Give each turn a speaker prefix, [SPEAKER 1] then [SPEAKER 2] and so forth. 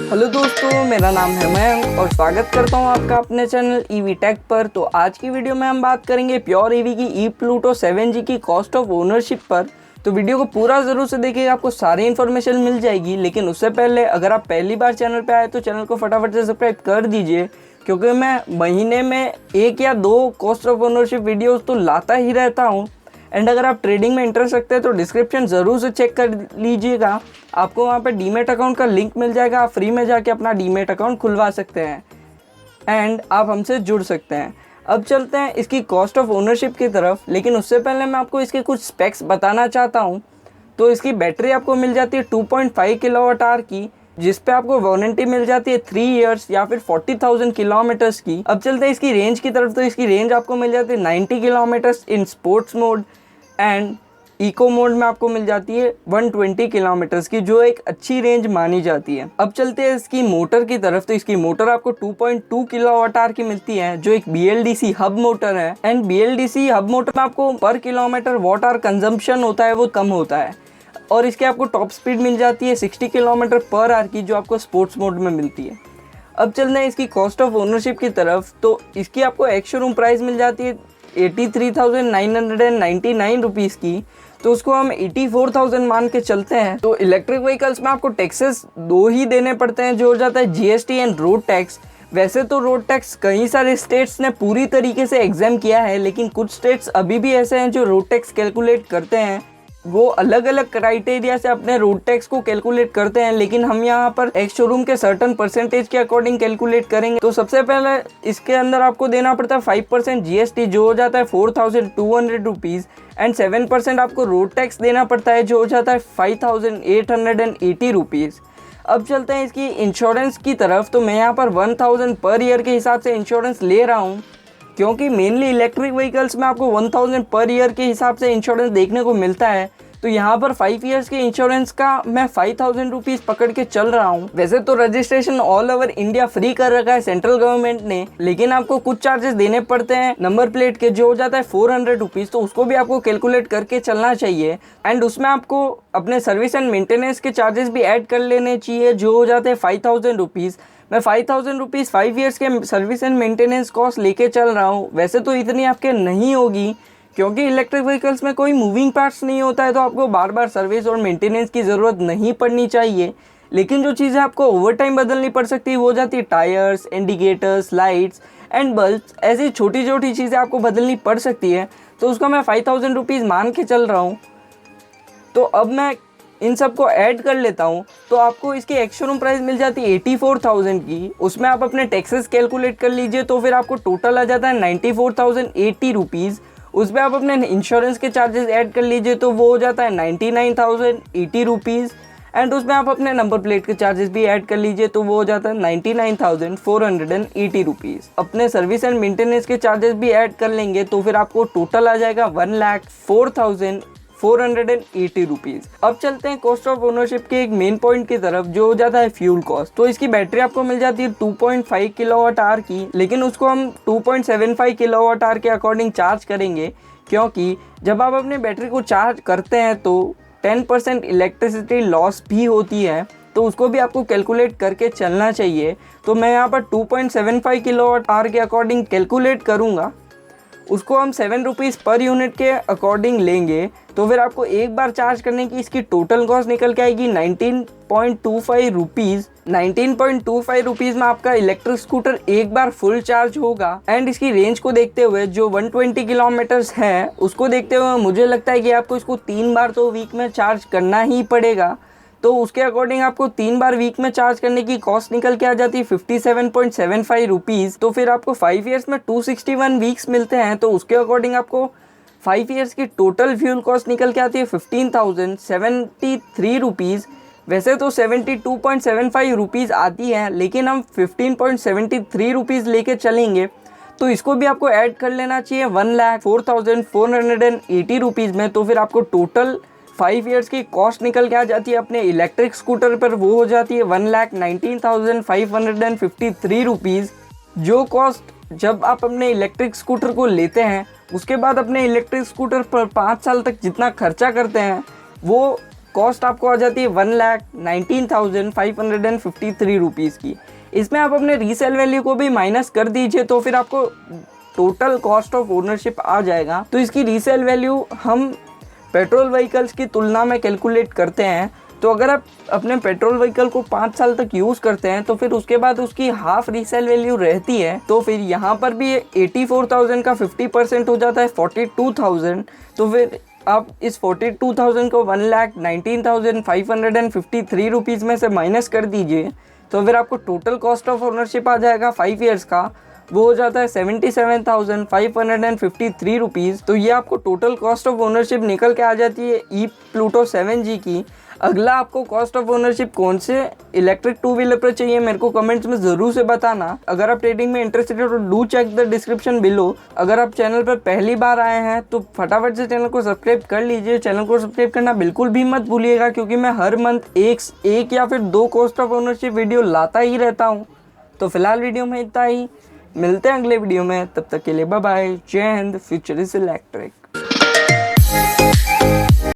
[SPEAKER 1] Hello दोस्तों, मेरा नाम है मयंक और स्वागत करता हूं आपका अपने चैनल ईवी टेक पर। तो आज की वीडियो में हम बात करेंगे प्योर ईवी की ई प्लूटो 7G की कॉस्ट ऑफ ओनरशिप पर। तो वीडियो को पूरा ज़रूर से देखिएगा, आपको सारी इन्फॉर्मेशन मिल जाएगी। लेकिन उससे पहले अगर आप पहली बार चैनल पर आए तो चैनल को फटाफट से सब्सक्राइब कर दीजिए, क्योंकि मैं महीने में 1 या 2 कॉस्ट ऑफ ओनरशिप वीडियोज़ तो लाता ही रहता हूँ। एंड अगर आप ट्रेडिंग में इंटरेस्ट रखते हैं तो डिस्क्रिप्शन ज़रूर से चेक कर लीजिएगा, आपको वहाँ पर डीमेट अकाउंट का लिंक मिल जाएगा। आप फ्री में जाके अपना डीमेट अकाउंट खुलवा सकते हैं एंड आप हमसे जुड़ सकते हैं। अब चलते हैं इसकी कॉस्ट ऑफ ओनरशिप की तरफ, लेकिन उससे पहले मैं आपको इसके कुछ स्पेक्स बताना चाहता हूँ। तो इसकी बैटरी आपको मिल जाती है 2.5 किलोवाट आवर की, जिस पे आपको वारंटी मिल जाती है 3 इयर्स या फिर 40,000 किलोमीटर्स की। अब चलते हैं इसकी रेंज की तरफ। तो इसकी रेंज आपको मिल जाती है 90 kilometres in sports mode and eco mode में आपको मिल जाती है 120 किलोमीटर्स की, जो एक अच्छी रेंज मानी जाती है। अब चलते हैं इसकी मोटर की तरफ। तो इसकी मोटर आपको 2.2 किलोवाट आवर की मिलती है, जो एक BLDC हब मोटर है। एंड BLDC हब मोटर में आपको पर किलोमीटर वाट आवर कंजम्पशन होता है वो कम होता है। और इसके आपको टॉप स्पीड मिल जाती है 60 किलोमीटर पर आवर की, जो आपको स्पोर्ट्स मोड में मिलती है। अब चलते हैं इसकी कॉस्ट ऑफ ओनरशिप की तरफ। तो इसकी आपको एक्स शोरूम प्राइस मिल जाती है 83,999 रुपीज़ की, तो उसको हम 84,000 मान के चलते हैं। तो इलेक्ट्रिक व्हीकल्स में आपको टैक्सेस 2 ही देने पड़ते हैं, जो हो जाता है GST एंड रोड टैक्स। वैसे तो रोड टैक्स कई सारे स्टेट्स ने पूरी तरीके से एग्जाम किया है, लेकिन कुछ स्टेट्स अभी भी ऐसे हैं जो रोड टैक्स कैलकुलेट करते हैं। वो अलग अलग क्राइटेरिया से अपने रोड टैक्स को कैलकुलेट करते हैं, लेकिन हम यहाँ पर एक्स शोरूम के सर्टन परसेंटेज के अकॉर्डिंग कैलकुलेट करेंगे। तो सबसे पहले इसके अंदर आपको देना पड़ता है 5% GST, जो हो जाता है 4,200 रुपीज़ एंड 7% आपको रोड टैक्स देना पड़ता है, जो हो जाता है 5,880 रुपीज़। अब चलते हैं इसकी इंश्योरेंस की तरफ। तो मैं यहाँ पर 1,000 पर ईयर के हिसाब से इंश्योरेंस ले रहा हूँ, क्योंकि मेनली इलेक्ट्रिक व्हीकल्स में आपको 1,000 पर ईयर के हिसाब से इंश्योरेंस देखने को मिलता है। तो यहाँ पर 5 इयर्स के इंश्योरेंस का मैं 5,000 रुपीज़ पकड़ के चल रहा हूँ। वैसे तो registration all over India free कर रखा है सेंट्रल गवर्नमेंट ने, लेकिन आपको कुछ चार्जेस देने पड़ते हैं नंबर प्लेट के, जो हो जाता है 400 रुपीज़। तो उसको भी आपको कैलकुलेट करके चलना चाहिए। एंड उसमें आपको अपने सर्विस एंड मेंटेनेंस के चार्जेस भी ऐड कर लेने चाहिए, जो हो जाते हैं 5,000 रुपीज़। मैं 5,000 रुपीज़ 5 इयर्स के सर्विस एंड मेंटेनेंस कॉस्ट लेके चल रहा हूँ। वैसे तो इतनी आपके नहीं होगी, क्योंकि इलेक्ट्रिक व्हीकल्स में कोई मूविंग पार्ट्स नहीं होता है, तो आपको बार बार सर्विस और मेंटेनेंस की ज़रूरत नहीं पड़नी चाहिए। लेकिन जो चीज़ें आपको ओवर टाइम बदलनी पड़ सकती है वो जाती है tyres, indicators, lights and bulbs. ऐसी छोटी छोटी चीज़ें आपको बदलनी पड़ सकती है, तो उसका मैं 5,000 रुपीज़ मान के चल रहा हूँ। तो अब मैं इन सब को ऐड कर लेता हूँ, तो आपको इसकी एक्स शोरूम प्राइस मिल जाती है 84,000 की। उसमें आप अपने टैक्सेस कैलकुलेट कर लीजिए, तो फिर आपको टोटल आ जाता है 94,080 रुपीज़। उसमें आप अपने इंश्योरेंस के चार्जेस ऐड कर लीजिए, तो वो हो जाता है 99,080 रुपीज़। एंड उसमें आप अपने नंबर प्लेट के चार्जेस भी ऐड कर लीजिए, तो वो हो जाता है 99,480 रुपीज़। अपने सर्विस एंड मेंटेनेंस के चार्जेस भी ऐड कर लेंगे, तो फिर आपको टोटल आ जाएगा 1,04,480 रुपीज़। अब चलते हैं कॉस्ट ऑफ ओनरशिप के एक मेन पॉइंट की तरफ, जो हो जाता है फ्यूल कॉस्ट। तो इसकी बैटरी आपको मिल जाती है 2.5 किलोवाट आवर की, लेकिन उसको हम 2.75 किलोवाट आवर के अकॉर्डिंग चार्ज करेंगे, क्योंकि जब आप अपने बैटरी को चार्ज करते हैं तो 10% इलेक्ट्रिसिटी लॉस भी होती है, तो उसको भी आपको कैलकुलेट करके चलना चाहिए। तो मैं यहाँ पर 2.75 किलोवाट आवर के अकॉर्डिंग कैलकुलेट करूँगा, उसको हम 7 रुपीज़ पर यूनिट के अकॉर्डिंग लेंगे। तो फिर आपको एक बार चार्ज करने की इसकी टोटल कॉस्ट निकल के आएगी 19.25 रुपीज़। 19.25 रुपीज़ में आपका इलेक्ट्रिक स्कूटर एक बार फुल चार्ज होगा। एंड इसकी रेंज को देखते हुए, जो 120 किलोमीटर्स है, उसको देखते हुए मुझे लगता है कि आपको इसको 3 बार तो वीक में चार्ज करना ही पड़ेगा। तो उसके अकॉर्डिंग आपको 3 बार वीक में चार्ज करने की कॉस्ट निकल के आ जाती है 57.75 रुपीज़। तो फिर आपको 5 इयर्स में 261 वीक्स मिलते हैं, तो उसके अकॉर्डिंग आपको 5 इयर्स की टोटल फ्यूल कॉस्ट निकल के आती है 15,073 रुपीज़। वैसे तो 72.75 रुपीज़ आती है, लेकिन हम 15.73 रुपीज़ लेके चलेंगे, तो इसको भी आपको ऐड कर लेना चाहिए 1,04,480 रुपीज़ में। तो फिर आपको टोटल 5 इयर्स की कॉस्ट निकल के आ जाती है अपने इलेक्ट्रिक स्कूटर पर, वो हो जाती है 1,19,553 रुपीज़। जो कॉस्ट जब आप अपने इलेक्ट्रिक स्कूटर को लेते हैं, उसके बाद अपने इलेक्ट्रिक स्कूटर पर 5 साल तक जितना खर्चा करते हैं, वो कॉस्ट आपको आ जाती है 1,19,553 रुपीज़ की। इसमें आप अपने रीसेल वैल्यू को भी माइनस कर दीजिए तो फिर आपको टोटल कॉस्ट ऑफ ओनरशिप आ जाएगा। तो इसकी रीसेल वैल्यू हम पेट्रोल व्हीकल्स की तुलना में कैलकुलेट करते हैं। तो अगर आप अपने पेट्रोल व्हीकल को 5 साल तक यूज़ करते हैं तो फिर उसके बाद उसकी हाफ रीसेल वैल्यू रहती है। तो फिर यहाँ पर भी 84,000 का 50% हो जाता है 42,000। तो फिर आप इस 42,000 को 1,19,553 रुपीज़ में से माइनस कर दीजिए तो फिर आपको टोटल कॉस्ट ऑफ ओनरशिप आ जाएगा 5 ईयर्स का, वो हो जाता है 77,553 रुपीज़। तो ये आपको टोटल कॉस्ट ऑफ ओनरशिप निकल के आ जाती है ई प्लूटो 7G की। अगला आपको कॉस्ट ऑफ ओनरशिप कौन से इलेक्ट्रिक टू व्हीलर पर चाहिए मेरे को कमेंट्स में ज़रूर से बताना। अगर आप ट्रेडिंग में इंटरेस्टेड हो तो do check the description below. अगर आप चैनल पर पहली बार आए हैं तो फटाफट से चैनल को सब्सक्राइब कर लीजिए। चैनल को सब्सक्राइब करना बिल्कुल भी मत भूलिएगा क्योंकि मैं हर मंथ एक या फिर 2 कॉस्ट ऑफ ओनरशिप वीडियो लाता ही रहता हूँ। तो फिलहाल वीडियो में इतना ही, मिलते हैं अगले वीडियो में, तब तक के लिए बाय बाय। जय हिंद, फ्यूचर इज इलेक्ट्रिक।